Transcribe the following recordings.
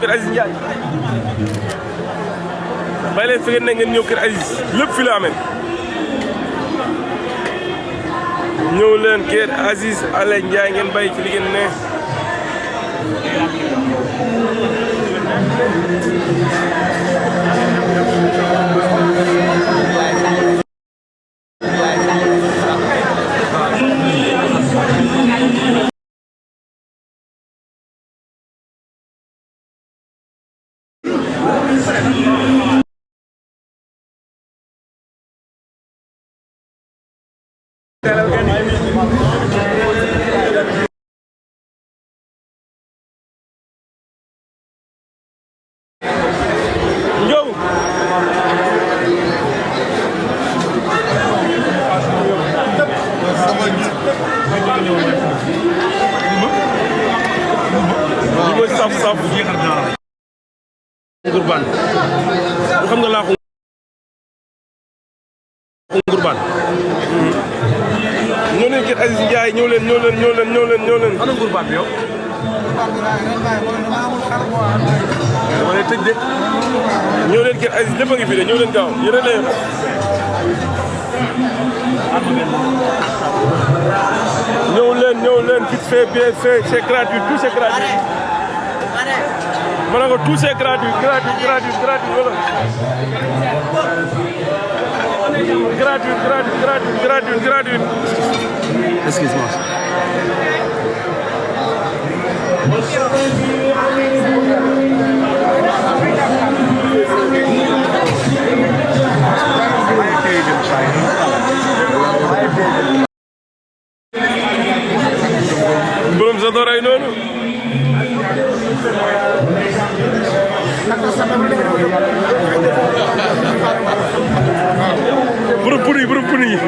Keur Aziz Ndiaye bay leen fi ngeen ñëw Keur Aziz lépp fi la amee ñëw leen Keur Aziz ale Ndiaye ngeen bay ci li ngeen ne saf ngurban xam nga laa ko ngurban ñoo leen Keur Aziz Ndiaye ñoo leen ana ngurban bi yow dama lay tëj de ñoo leen Keur Aziz lépp a ngi fi de ñoo leen gaaw yéen a leen ñëw leen vite fait bien fait c'est gratuit tout c'est gratuit mana ko tout c'est gratuit voilà gratuit excuse-moi borom sa doray noonu borom puni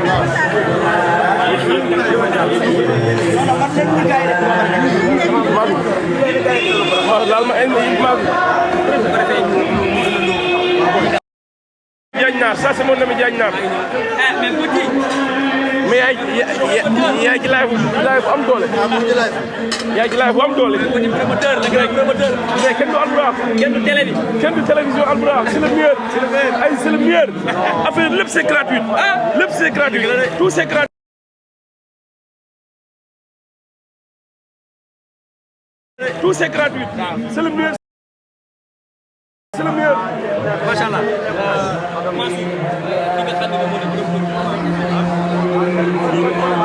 laal ma ay magu Diagne ça c'est mon ami Diagne mais yaa ngi live bu am doole. yaa ngi live bu am doole. promoteur mais kenn du Albourakh. kenn du télévision Albourakh. c'est le meilleur. ay c'est le meilleur. affaire lépp c'est gratuit. lépp c'est gratuit. tout c'est gratuit. tout c'est gratuit. c'est le meilleur. c'est le meilleur. macha allah. Thank you.